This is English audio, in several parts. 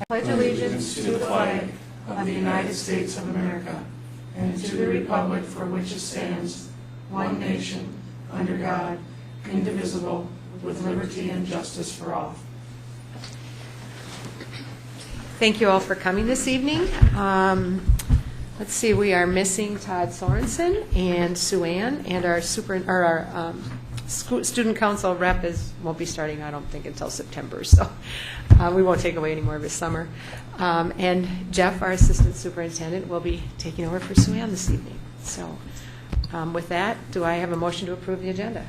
pledge allegiance to the flag of the United States of America and to the republic for which it stands, one nation, under God, indivisible, with liberty and justice for all. Thank you all for coming this evening. Let's see, we are missing Todd Sorensen and Sue Ann, and our student council rep won't be starting, I don't think, until September, so we won't take away any more of his summer. And Jeff, our assistant superintendent, will be taking over for Sue Ann this evening. So with that, do I have a motion to approve the agenda?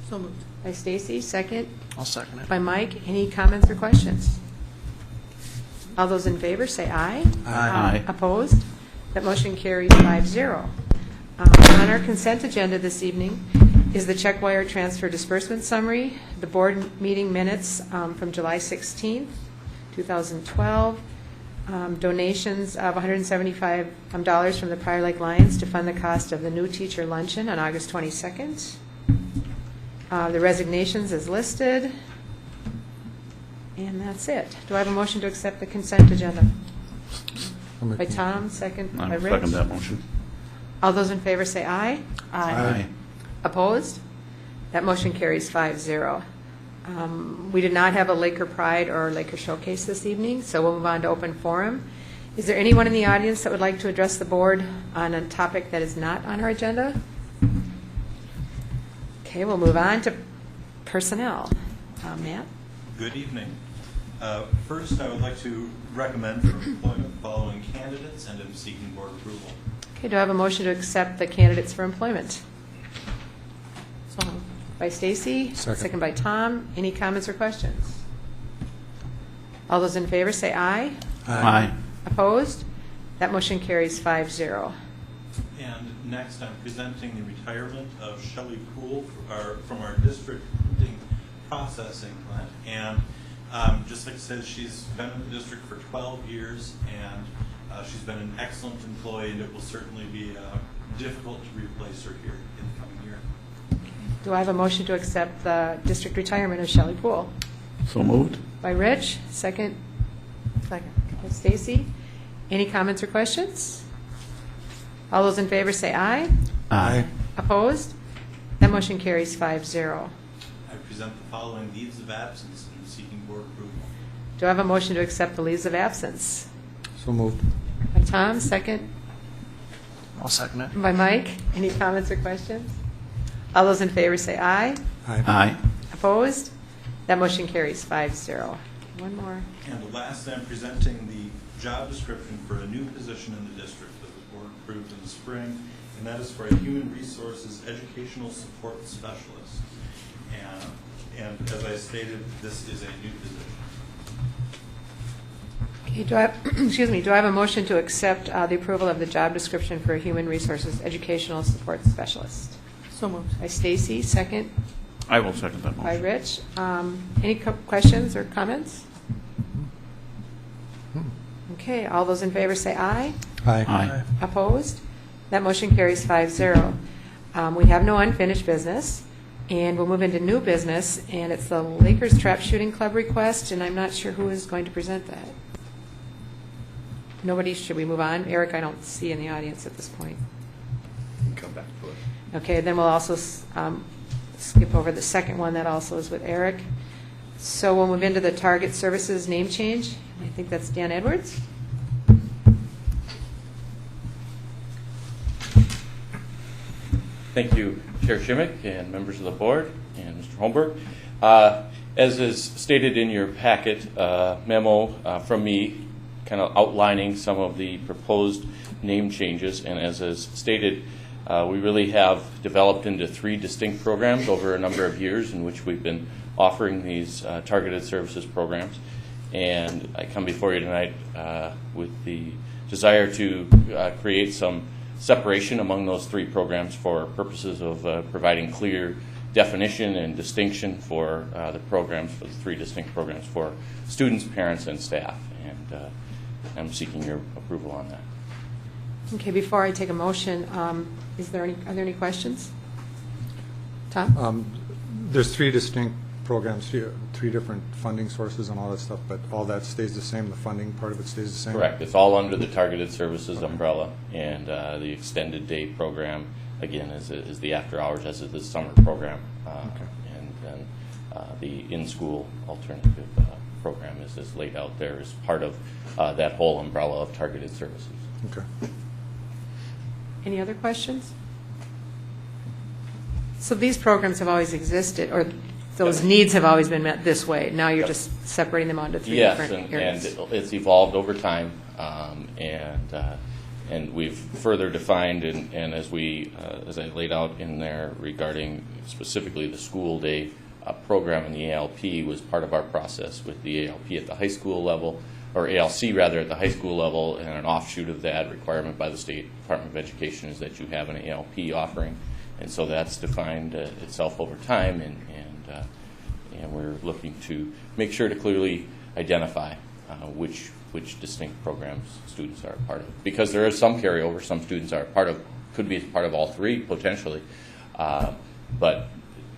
So moved. By Stacy, second. I'll second it. By Mike. Any comments or questions? All those in favor say aye. Aye. Opposed? That motion carries 5-0. On our consent agenda this evening is the check wire transfer disbursement summary, the board meeting minutes from July 16th, 2012, donations of $175 from the Prior Lake Lions to fund the cost of the new teacher luncheon on August 22nd. The resignations is listed. And that's it. Do I have a motion to accept the consent agenda? By Tom, second by Rich. Second that motion. All those in favor say aye. Aye. Opposed? That motion carries 5-0. We did not have a Laker Pride or Laker Showcase this evening, so we'll move on to open forum. Is there anyone in the audience that would like to address the board on a topic that is not on our agenda? Okay, we'll move on to personnel. Matt? Good evening. First, I would like to recommend for employment the following candidates, and am seeking board approval. Okay, do I have a motion to accept the candidates for employment? So, by Stacy, second by Tom. Any comments or questions? All those in favor say aye. Aye. Opposed? That motion carries 5-0. And next, I'm presenting the retirement of Shelley Poole from our district printing processing plant. And just like I said, she's been in the district for 12 years, and she's been an excellent employee, and it will certainly be difficult to replace her here in the coming year. Do I have a motion to accept the district retirement of Shelley Poole? So moved. By Rich, second. Second. By Stacy. Any comments or questions? All those in favor say aye. Aye. Opposed? That motion carries 5-0. I present the following leaves of absence, and am seeking board approval. Do I have a motion to accept the leaves of absence? So moved. By Tom, second. I'll second it. By Mike. Any comments or questions? All those in favor say aye. Aye. Opposed? That motion carries 5-0. One more. And lastly, I'm presenting the job description for a new position in the district that the board approved in the spring, and that is for a human resources educational support specialist. And as I stated, this is a new position. Okay, do I have a motion to accept the approval of the job description for a human resources educational support specialist? So moved. By Stacy, second. I will second that By motion. Rich. Any questions or comments? Okay, all those in favor say aye. Aye. Opposed? That motion carries 5-0. We have no unfinished business, and we'll move into new business, and it's the Lakers Trap Shooting Club request, and I'm not sure who is going to present that. Nobody, should we move on? Eric, I don't see in the audience at this point. Come back to it. Okay, then we'll also skip over the second one that also is with Eric. So we'll move into the Target Services name change. I think that's Dan Edwards. Thank you, Chair Shimmick and members of the board and Mr. Holmberg. As is stated in your packet, memo from me kind of outlining some of the proposed name changes, and as is stated, we really have developed into 3 distinct programs over a number of years in which we've been offering these targeted services programs. And I come before you tonight with the desire to create some separation among those 3 programs for purposes of providing clear definition and distinction for the programs, for the 3 distinct programs for students, parents, and staff. And I'm seeking your approval on that. Okay, before I take a motion, are there any questions? Tom? There's 3 distinct programs, 3 different funding sources and all that stuff, but all that stays the same? The funding part of it stays the same? Correct. It's all under the Targeted Services umbrella, and the Extended Day program, again, is the after hours, as is the summer program. Okay. And then the in-school alternative program is laid out there as part of that whole umbrella of Targeted Services. Okay. Any other questions? So these programs have always existed, or those needs have always been met this way. Now you're just separating them onto 3 different areas. Yes, and it's evolved over time, and we've further defined, and as I laid out in there regarding specifically the school day program in the ALP was part of our process with the ALP at the high school level, or ALC rather at the high school level, and an offshoot of that requirement by the State Department of Education is that you have an ALP offering, and so that's defined itself over time, and we're looking to make sure to clearly identify which distinct programs students are a part of, because there is some carryover. Some students are could be part of all 3 potentially, but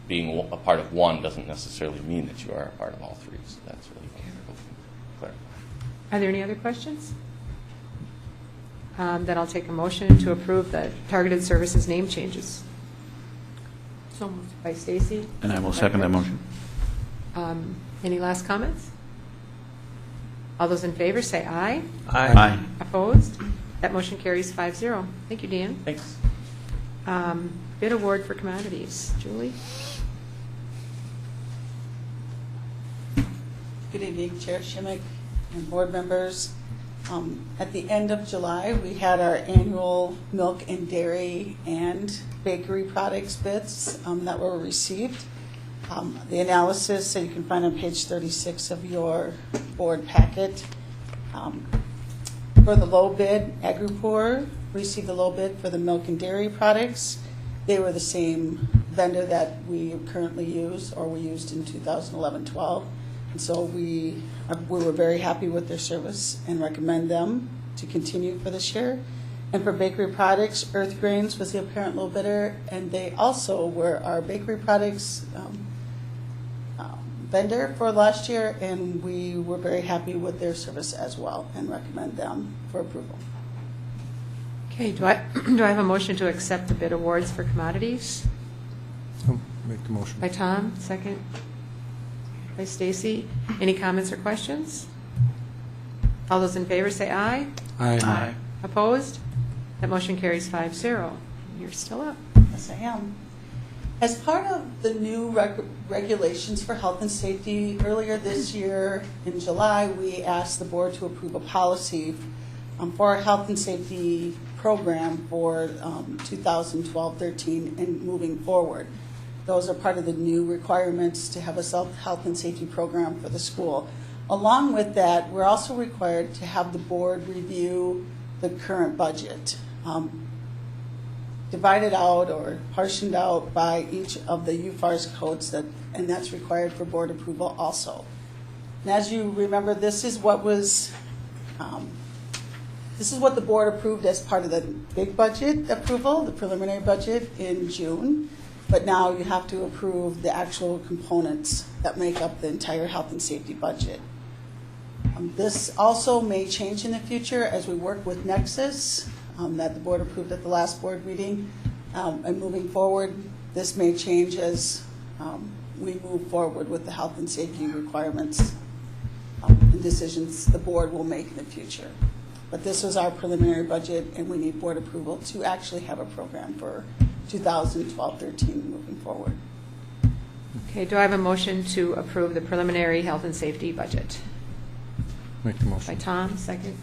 being a part of one doesn't necessarily mean that you are a part of all 3. So that's really what we're hoping to clarify. Are there any other questions? Then I'll take a motion to approve the Targeted Services name changes. So moved. By Stacy. And I will second that motion. Any last comments? All those in favor say aye. Aye. Opposed? That motion carries 5-0. Thank you, Dan. Thanks. Bid award for commodities. Julie? Good evening, Chair Schimmick and board members. At the end of July, we had our annual milk and dairy and bakery products bids that were received. The analysis that you can find on page 36 of your board packet. For the low bid, Agripur received the low bid for the milk and dairy products. They were the same vendor that we currently use, or we used in 2011-12. And so we were very happy with their service and recommend them to continue for this year. And for bakery products, Earth Grains was the apparent low bidder, and they also were our bakery products vendor for last year, and we were very happy with their service as well and recommend them for approval. Okay, do I have a motion to accept the bid awards for commodities? Oh, make the motion. By Tom, second. By Stacy. Any comments or questions? All those in favor say aye. Aye. Opposed? That motion carries 5-0. You're still up. Yes, I am. As part of the new regulations for health and safety, earlier this year in July, we asked the board to approve a policy for our health and safety program for 2012-13 and moving forward. Those are part of the new requirements to have a health and safety program for the school. Along with that, we're also required to have the board review the current budget, divided out or portioned out by each of the UFARS codes, and that's required for board approval also. And as you remember, this is what the board approved as part of the big budget approval, the preliminary budget in June. But now you have to approve the actual components that make up the entire health and safety budget. This also may change in the future as we work with Nexus that the board approved at the last board meeting. And moving forward, this may change as we move forward with the health and safety requirements and decisions the board will make in the future. But this was our preliminary budget, and we need board approval to actually have a program for 2012-13 moving forward. Okay, do I have a motion to approve the preliminary health and safety budget? Make the By motion. Tom, second.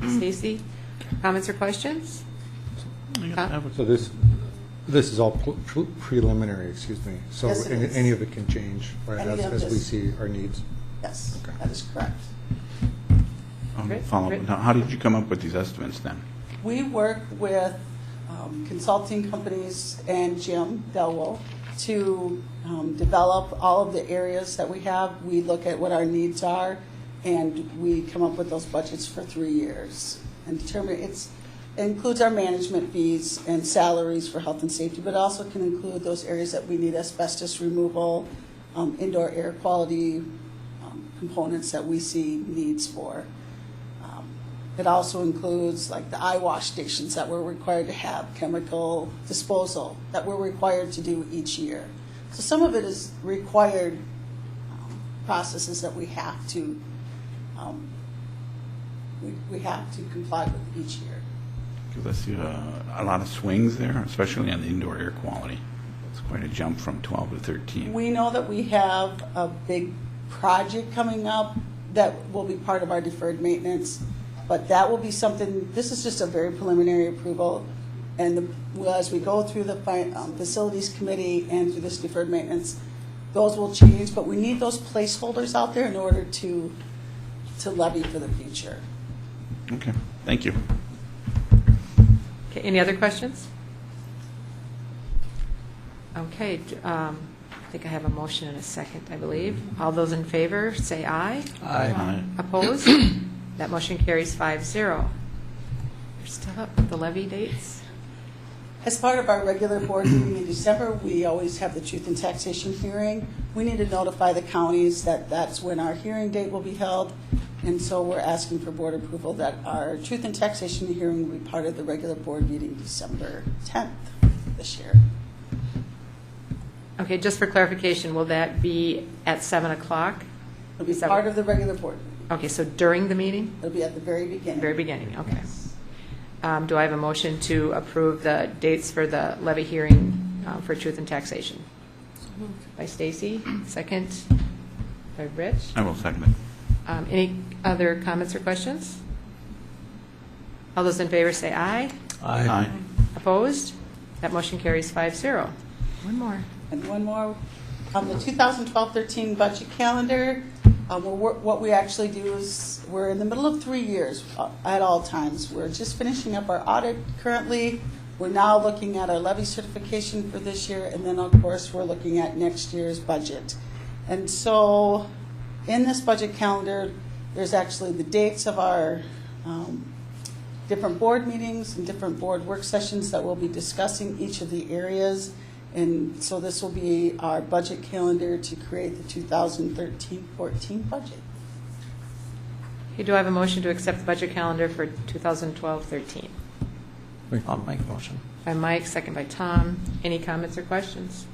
Stacy, comments or questions? So this is all preliminary, excuse me. So Yes, it is. any of it can change, right, Any of as we this. see our needs. Yes, Okay. that is correct. Great, Follow great. up. Now, how did you come up with these estimates then? We work with consulting companies and Jim Delwell to develop all of the areas that we have. We look at what our needs are, and we come up with those budgets for 3 years and determine includes our management fees and salaries for health and safety, but also can include those areas that we need asbestos removal, indoor air quality components that we see needs for. It also includes like the eye wash stations that we're required to have, chemical disposal that we're required to do each year. So some of it is required processes that we have to comply with each year. Because I see a lot of swings there, especially on the indoor air quality. It's quite a jump from 12 to 13. We know that we have a big project coming up that will be part of our deferred maintenance, but that will be something, this is just a very preliminary approval, and as we go through the facilities committee and through this deferred maintenance, those will change, but we need those placeholders out there in order to levy for the future. Okay, thank you. Okay, any other questions? Okay, I think I have a motion and a second, I believe. All those in favor, say aye. Aye. Opposed? That motion carries 5-0. You're still up with the levy dates? As part of our regular board meeting in December, we always have the truth and taxation hearing. We need to notify the counties that that's when our hearing date will be held. And so we're asking for board approval that our truth and taxation hearing will be part of the regular board meeting December 10th this year. Okay, just for clarification, will that be at 7 o'clock? It'll be part of the regular board meeting. Okay, so during the meeting? It'll be at the very beginning. Very beginning, okay. Do I have a motion to approve the dates for the levy hearing for truth and taxation? By Stacy, second by Rich. I will second it. Any other comments or questions? All those in favor say aye. Aye. Opposed? That motion carries 5-0. One more. And one more, on the 2012-13 budget calendar, what we actually do is we're in the middle of 3 years at all times. We're just finishing up our audit currently. We're now looking at our levy certification for this year, and then of course we're looking at next year's budget. And so in this budget calendar, there's actually the dates of our different board meetings and different board work sessions that we'll be discussing each of the areas. And so this will be our budget calendar to create the 2013-14 budget. Okay, do I have a motion to accept the budget calendar for 2012-13? I'll make a motion. By Mike, second by Tom. Any comments or questions?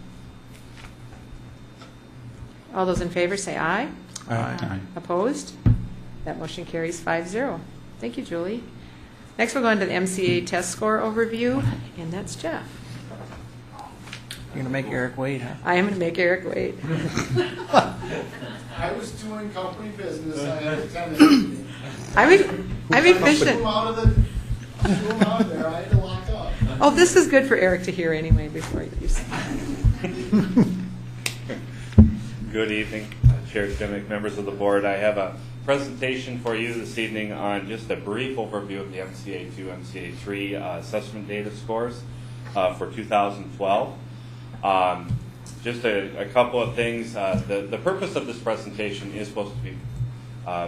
All those in favor say aye. Aye. Opposed? That motion carries 5-0. Thank you, Julie. Next, we're going to the MCA test score overview, and that's Jeff. You're going to make Eric wait, huh? I am going to make Eric wait. I was doing company business. I had a tenant. I'm Threw efficient. him out of there. I had to lock up. Oh, this is good for Eric to hear anyway before he leaves. Good evening, Chair Schimick, members of the board. I have a presentation for you this evening on just a brief overview of the MCA2, MCA3 assessment data scores for 2012. Just a couple of things. The purpose of this presentation is supposed to be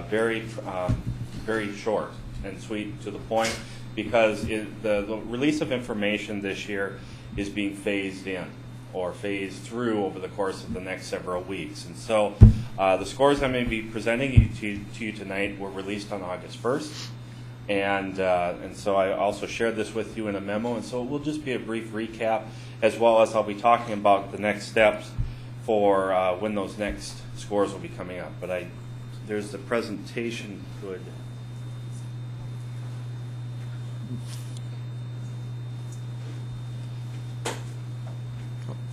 very short and sweet, to the point, because the release of information this year is being phased in or phased through over the course of the next several weeks. And so the scores I'm going to be presenting to you tonight were released on August 1st. And so I also shared this with you in a memo, and so it will just be a brief recap, as well as I'll be talking about the next steps for when those next scores will be coming up. But there's the presentation. Good.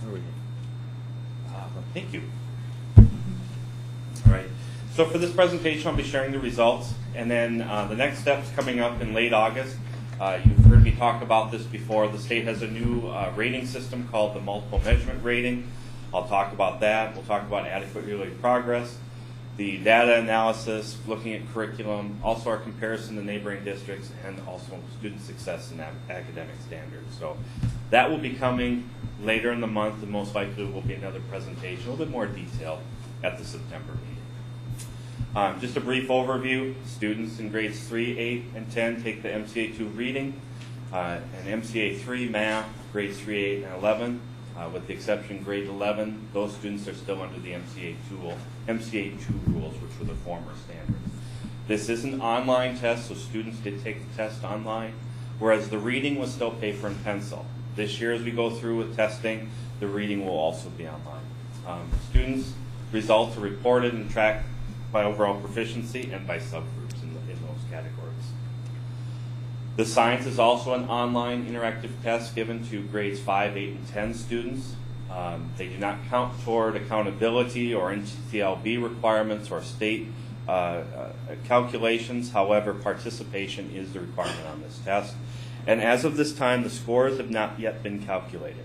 There we go. Thank you. All right. So for this presentation, I'll be sharing the results, and then the next steps coming up in late August. You've heard me talk about this before. The state has a new rating system called the multiple measurement rating. I'll talk about that. We'll talk about adequate yearly progress, the data analysis, looking at curriculum, also our comparison to neighboring districts, and also student success and academic standards. So that will be coming later in the month, and most likely will be another presentation, a little bit more detail at the September meeting. Just a brief overview. Students in grades 3, 8, and 10 take the MCA2 reading. and MCA 3 math, grades 3, 8, and 11, with the exception grade 11, those students are still under the MCA 2 rules, which were the former standards. This is an online test, so students did take the test online, whereas the reading was still paper and pencil. This year, as we go through with testing, the reading will also be online. Students' results are reported and tracked by overall proficiency and by subgroups in those categories. The science is also an online interactive test given to grades 5, 8, and 10 students. They do not count toward accountability or NCLB requirements or state calculations. However, participation is the requirement on this test. And as of this time, the scores have not yet been calculated.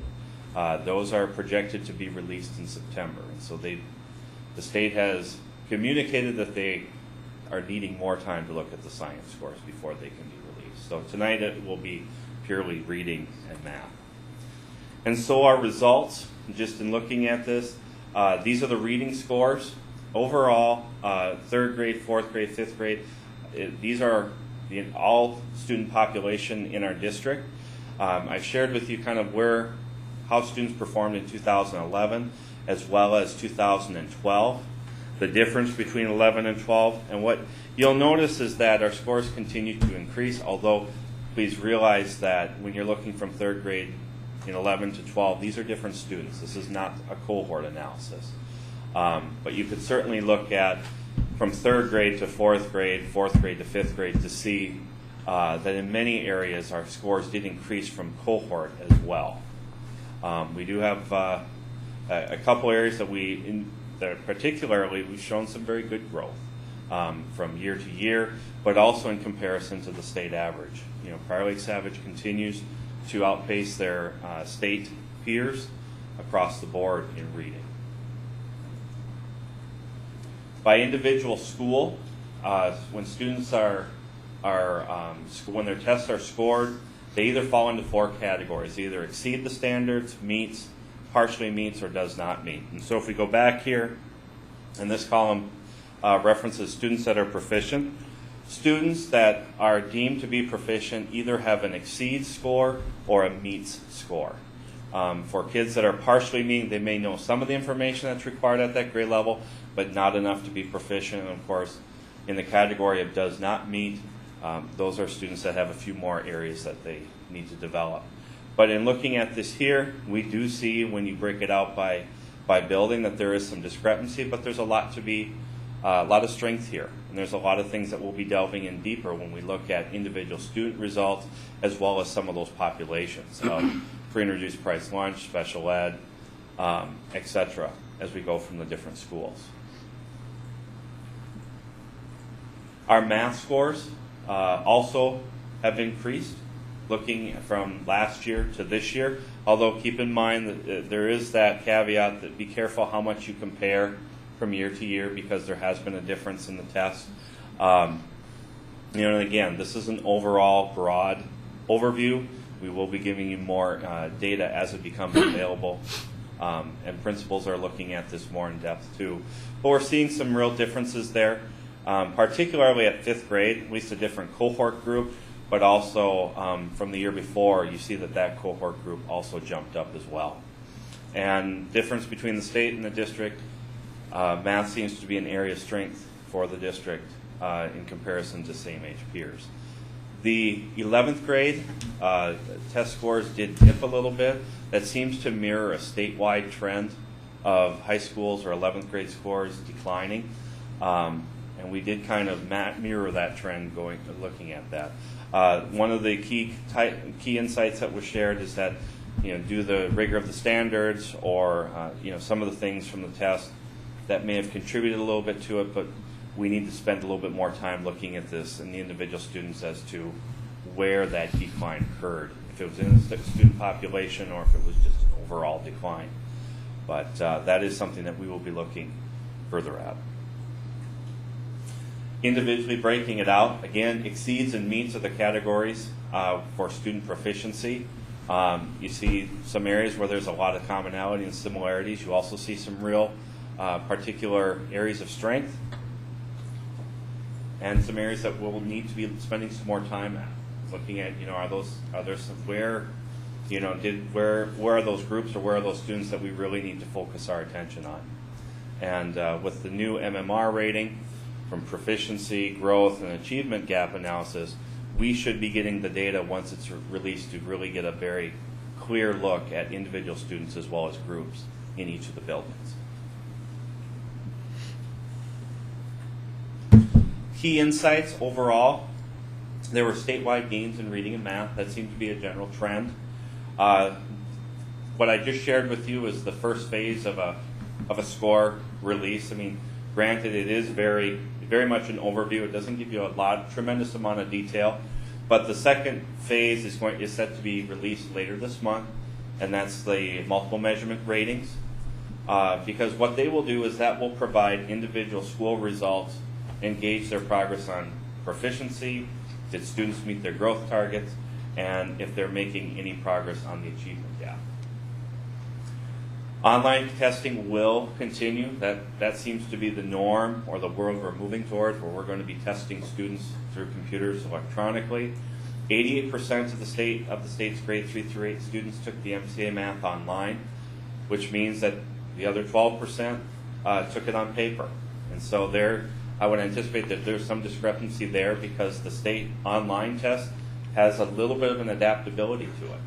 Those are projected to be released in September. And so the state has communicated that they are needing more time to look at the science scores before they can be released. So tonight it will be purely reading and math. And so our results, just in looking at this, these are the reading scores. Overall, 3rd grade, 4th grade, 5th grade, these are the all student population in our district. I've shared with you kind of how students performed in 2011 as well as 2012, the difference between 11 and 12. And what you'll notice is that our scores continue to increase, although please realize that when you're looking from 3rd grade in 11 to 12, these are different students. This is not a cohort analysis. But you could certainly look at from 3rd grade to 4th grade, 4th grade to 5th grade to see that in many areas our scores did increase from cohort as well. We do have a couple areas that particularly we've shown some very good growth from year to year, but also in comparison to the state average. Prior Lake Savage continues to outpace their state peers across the board in reading. By individual school, when students when their tests are scored, they either fall into 4 categories: they either exceed the standards, meets, partially meets, or does not meet. And so if we go back here, and this column references students that are proficient. Students that are deemed to be proficient either have an exceeds score or a meets score. For kids that are partially meet, they may know some of the information that's required at that grade level, but not enough to be proficient. And of course, in the category of does not meet, those are students that have a few more areas that they need to develop. But in looking at this here, we do see when you break it out by building that there is some discrepancy, but there's a lot of strength here. And there's a lot of things that we'll be delving in deeper when we look at individual student results as well as some of those populations of pre-introduced price lunch, special ed, etc., as we go from the different schools. Our math scores also have increased, looking from last year to this year, although keep in mind that there is that caveat that be careful how much you compare from year to year because there has been a difference in the test. And again, this is an overall broad overview. We will be giving you more data as it becomes available, and principals are looking at this more in depth too. But we're seeing some real differences there, particularly at 5th grade, at least a different cohort group, but also from the year before, you see that cohort group also jumped up as well. And difference between the state and the district, math seems to be an area of strength for the district in comparison to same age peers. The 11th grade test scores did dip a little bit. That seems to mirror a statewide trend of high schools or 11th grade scores declining. And we did kind of mirror that trend looking at that. One of the key insights that was shared is that due to the rigor of the standards or some of the things from the test that may have contributed a little bit to it, but we need to spend a little bit more time looking at this and the individual students as to where that decline occurred, if it was in the student population or if it was just an overall decline. But that is something that we will be looking further at. Individually breaking it out, again, exceeds and meets are the categories for student proficiency. You see some areas where there's a lot of commonality and similarities. You also see some real particular areas of strength and some areas that we'll need to be spending some more time looking at, are there some, where are those groups or where are those students that we really need to focus our attention on? And with the new MMR rating from proficiency, growth, and achievement gap analysis, we should be getting the data once it's released to really get a very clear look at individual students as well as groups in each of the buildings. Key insights overall, there were statewide gains in reading and math. That seemed to be a general trend. What I just shared with you is the first phase of a score release. I mean, granted, it is very much an overview. It doesn't give you tremendous amount of detail. But the second phase is set to be released later this month, and that's the multiple measurement ratings. Because what they will do is that will provide individual school results and gauge their progress on proficiency, did students meet their growth targets, and if they're making any progress on the achievement gap. Online testing will continue. That seems to be the norm or the world we're moving towards, where we're going to be testing students through computers electronically. 88% of the state's grade 3 through 8 students took the MCA math online, which means that the other 12% took it on paper. And so I would anticipate that there's some discrepancy there because the state online test has a little bit of an adaptability to it.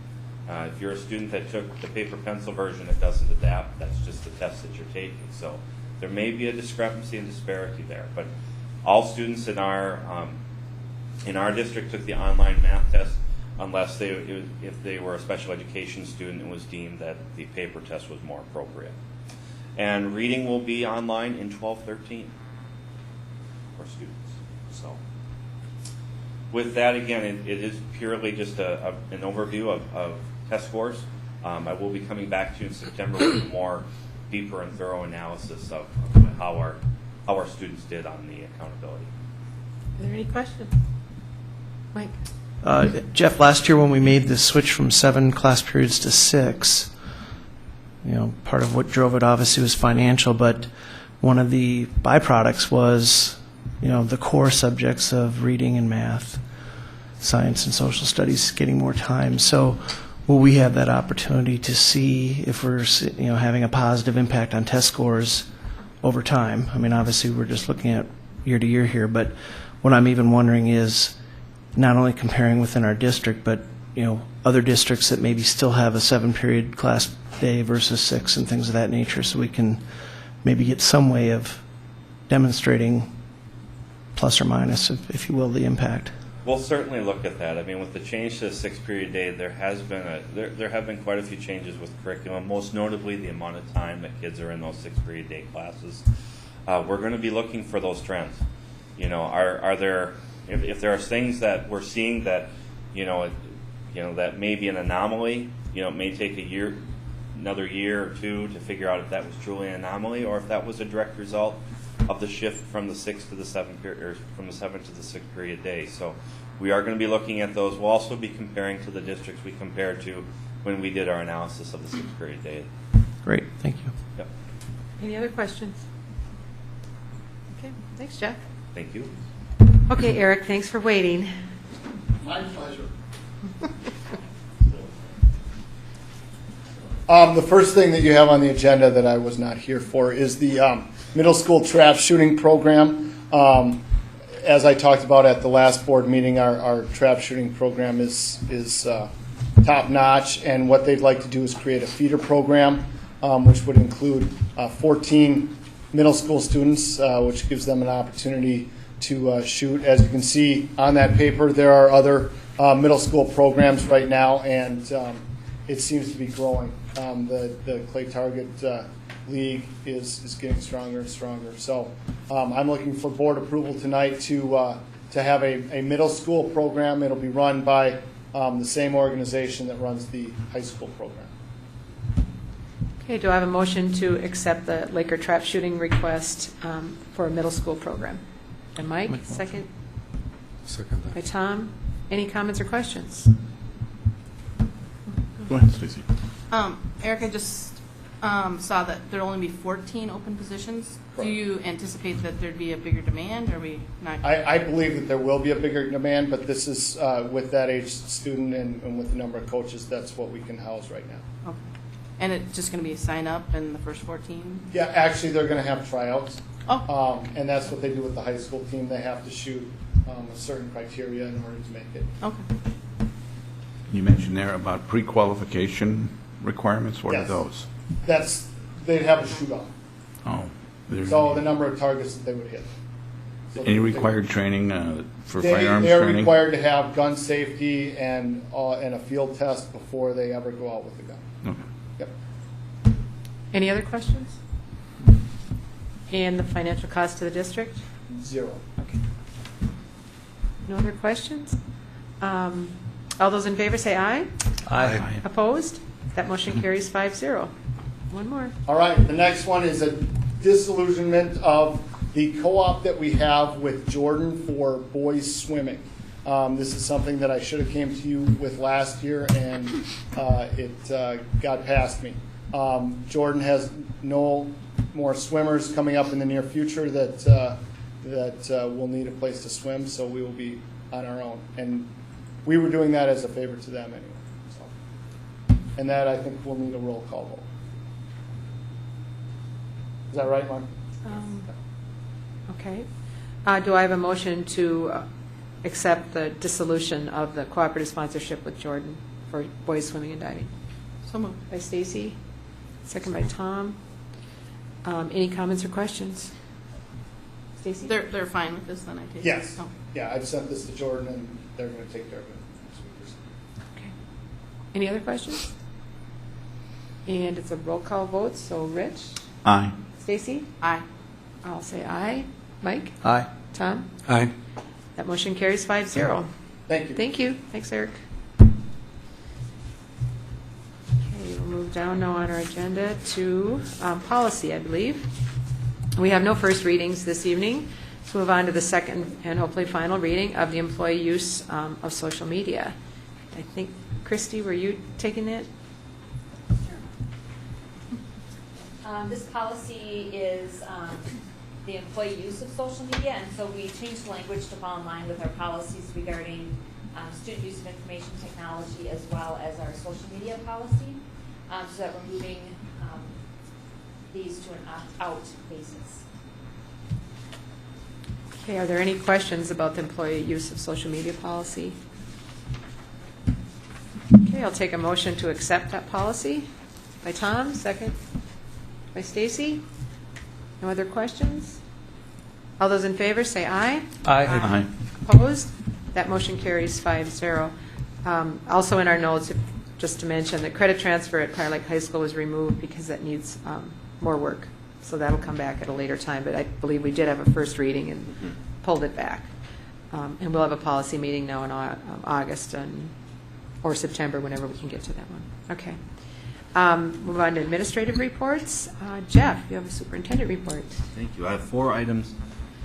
If you're a student that took the paper pencil version, it doesn't adapt. That's just the test that you're taking. So there may be a discrepancy and disparity there. But all students in our district took the online math test, unless if they were a special education student, it was deemed that the paper test was more appropriate. And reading will be online in 12-13 for students. So with that, again, it is purely just an overview of test scores. I will be coming back to you in September with a more deeper and thorough analysis of how our students did on the accountability. Are there any questions? Mike? Jeff, last year when we made the switch from 7 class periods to 6, part of what drove it obviously was financial, but one of the byproducts was, the core subjects of reading and math, science and social studies getting more time. So will we have that opportunity to see if we're, having a positive impact on test scores over time? I mean, obviously we're just looking at year to year here, but what I'm even wondering is not only comparing within our district, but other districts that maybe still have a 7-period class day versus 6 and things of that nature, so we can maybe get some way of demonstrating plus or minus, if you will, the impact. We'll certainly look at that. I mean, with the change to the 6-period day, there have been quite a few changes with curriculum, most notably the amount of time that kids are in those 6-period day classes. We're going to be looking for those trends. Are there, if there are things that we're seeing that, that may be an anomaly, it may take another year or two to figure out if that was truly an anomaly or if that was a direct result of the shift from the 6 to the 7 period, or from the 7 to the 6-period day. So we are going to be looking at those. We'll also be comparing to the districts we compared to when we did our analysis of the 6-period day. Great, thank you. Yep. Any other questions? Okay, thanks, Jeff. Thank you. Okay, Eric, thanks for waiting. My pleasure. The first thing that you have on the agenda that I was not here for is the middle school trap shooting program. As I talked about at the last board meeting, our trap shooting program is top notch, and what they'd like to do is create a feeder program, which would include 14 middle school students, which gives them an opportunity to shoot. As you can see on that paper, there are other middle school programs right now, and it seems to be growing. The Clay Target League is getting stronger and stronger. So I'm looking for board approval tonight to have a middle school program. It'll be run by the same organization that runs the high school program. Okay, do I have a motion to accept the Laker trap shooting request for a middle school program? And Mike, second? Second By that. Tom. Any comments or questions? Go ahead, Stacy. Erica, just saw that there'll only be 14 open positions. Do you anticipate that there'd be a bigger demand, or are we not? I believe that there will be a bigger demand, but this is with that age student and with the number of coaches, that's what we can house right now. Okay. And it's just going to be a sign up in the first 14? Yeah, actually, they're going to have tryouts. Oh. And that's what they do with the high school team. They have to shoot a certain criteria in order to make it. Okay. You mentioned there about pre-qualification requirements. What are Yes. those? They'd have a shoot-off. Oh. there's- So the number of targets that they would hit. So Any they- required training for They firearms are training? required to have gun safety and a field test before they ever go out with the gun. Okay. Yep. Any other questions? And the financial cost to the district? 0. No other questions? All those in favor say aye. Aye. Opposed? That motion carries 5-0. One more. All right, the next one is a disillusionment of the co-op that we have with Jordan for boys swimming. This is something that I should have came to you with last year, and it got past me. Jordan has no more swimmers coming up in the near future that will need a place to swim, so we will be on our own. And we were doing that as a favor to them anyway. So. And that, I think, will need a roll call vote. Is that right, Mark? Okay. Do I have a motion to accept the dissolution of the cooperative sponsorship with Jordan for boys swimming and diving? So moved. By Stacy, second by Tom. Any comments or questions? Stacy? They're fine with this, then, I take it? Yes. Oh. Yeah, I've sent this to Jordan, and they're going to take care of it next week. Okay. Any other questions? And it's a roll call vote, so Rich? Aye. Stacy? Aye. I'll say aye. Mike? Aye. Tom? Aye. That motion carries 5-0. Thank you. Thank you. Thanks, Eric. Okay, we'll move down now on our agenda to policy, I believe. We have no first readings this evening. Let's move on to the second and hopefully final reading of the employee use of social media. I think, Christy, were you taking that? This policy is the employee use of social media, and so we changed the language to fall in line with our policies regarding student use of information technology as well as our social media policy, so that we're moving these to an opt-out basis. Okay, are there any questions about the employee use of social media policy? Okay, I'll take a motion to accept that policy. By Tom, second. By Stacy. No other questions? All those in favor say aye. Aye. Opposed? That motion carries 5-0. Also in our notes, just to mention, the credit transfer at Prior Lake High School was removed because that needs more work. So that'll come back at a later time, but I believe we did have a first reading and pulled it back. And we'll have a policy meeting now in August or September, whenever we can get to that one. Okay. Move on to administrative reports. Jeff, you have a superintendent report. Thank you. I have 4 items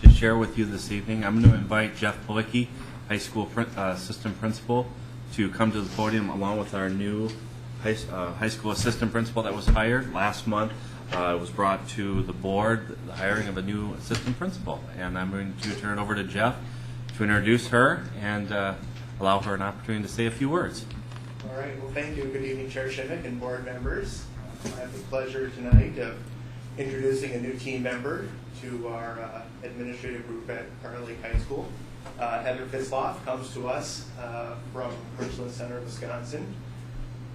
to share with you this evening. I'm going to invite Jeff Policki, high school assistant principal, to come to the podium along with our new high school assistant principal that was hired last month. It was brought to the board, the hiring of a new assistant principal, and I'm going to turn it over to Jeff to introduce her and allow her an opportunity to say a few words. All right, well, thank you. Good evening, Chair Shimmick and board members. I have the pleasure tonight of introducing a new team member to our administrative group at Prior Lake High School. Heather Fitzloff comes to us from Richland Center, Wisconsin.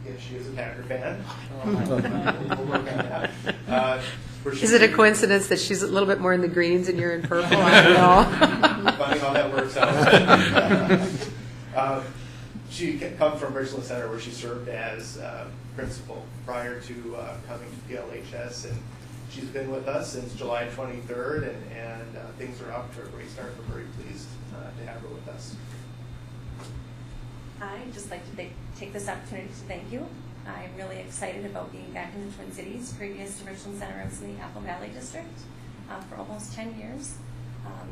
Yes, she is a Packer fan. We'll work on that. Is it a coincidence that she's a little bit more in the greens and you're in purple? I don't know. Funny how that works out. She comes from Richland Center, where she served as principal prior to coming to PLHS, and she's been with us since July 23rd, and things are off to a great start. We're very pleased to have her with us. I'd just like to take this opportunity to thank you. I'm really excited about being back in the Twin Cities, previous to Richland Center. I was in the Apple Valley District for almost 10 years.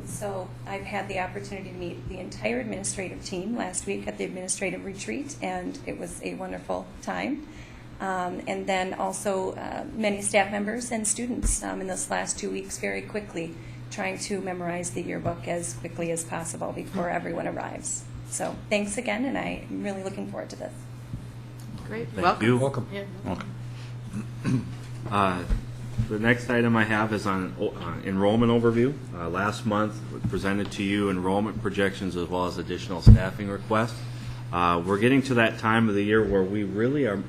So I've had the opportunity to meet the entire administrative team last week at the administrative retreat, and it was a wonderful time. And then also many staff members and students in this last 2 weeks very quickly trying to memorize the yearbook as quickly as possible before everyone arrives. So thanks again, and I'm really looking forward to this. Great. Thank Welcome. you. Welcome. Yeah. The next item I have is on enrollment overview. Last month, we presented to you enrollment projections as well as additional staffing requests. We're getting to that time of the year where we really are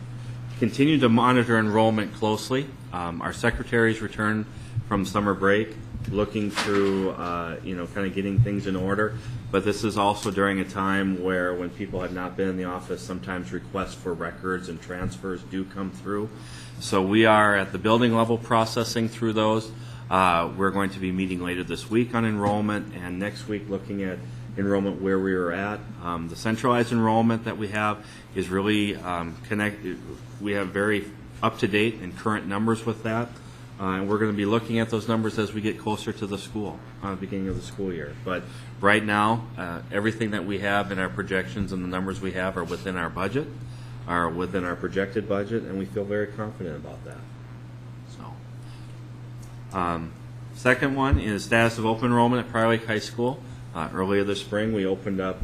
continue to monitor enrollment closely. Our secretaries return from summer break, looking through, kind of getting things in order. But this is also during a time where, when people have not been in the office, sometimes requests for records and transfers do come through. So we are at the building level processing through those. We're going to be meeting later this week on enrollment, and next week looking at enrollment where we are at. The centralized enrollment that we have is really connected. We have very up-to-date and current numbers with that. And we're going to be looking at those numbers as we get closer to the school, beginning of the school year. But right now, everything that we have in our projections and the numbers we have are within our budget, are within our projected budget, and we feel very confident about that. So, second one is status of open enrollment at Prior Lake High School. Earlier this spring, we opened up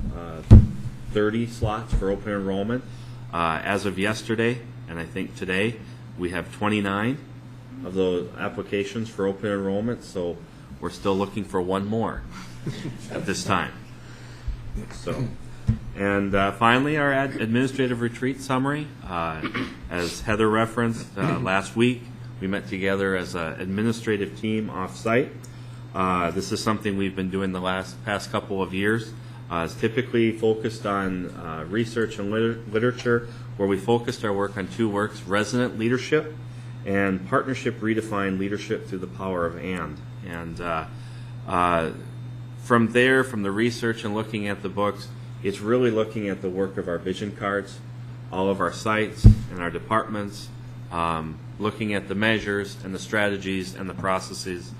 30 slots for open enrollment. As of yesterday, and I think today, we have 29 of those applications for open enrollment, so we're still looking for one more at this time. So, and finally, our administrative retreat summary. As Heather referenced, last week we met together as an administrative team off-site. This is something we've been doing the past couple of years. It's typically focused on research and literature, where we focused our work on two works: resident leadership and partnership redefined leadership through the power of and. And from there, from the research and looking at the books, it's really looking at the work of our vision cards, all of our sites and our departments, looking at the measures and the strategies and the processes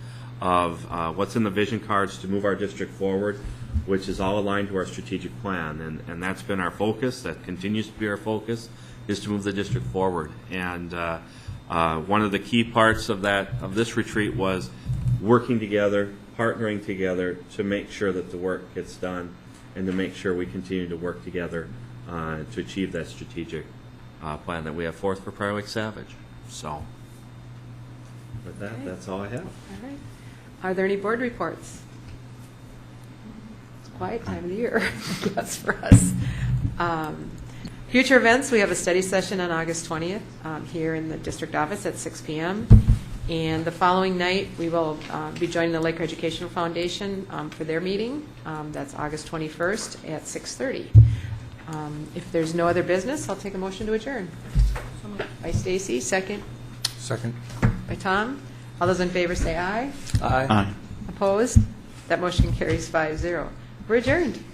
of what's in the vision cards to move our district forward, which is all aligned to our strategic plan. And that's been our focus. That continues to be our focus, is to move the district forward. And one of the key parts of this retreat was working together, partnering together to make sure that the work gets done, and to make sure we continue to work together to achieve that strategic plan that we have forth for Prior Lake Savage. So, with that, that's all I have. All right. Are there any board reports? It's a quiet time of the year, I guess, for us. Future events, we have a study session on August 20th here in the district office at 6 p.m. And the following night, we will be joining the Laker Educational Foundation for their meeting. That's August 21st at 6:30. If there's no other business, I'll take a motion to adjourn. By Stacy, second. Second. By Tom. All those in favor say aye. Aye. Aye. Opposed? That motion carries 5-0. We're adjourned.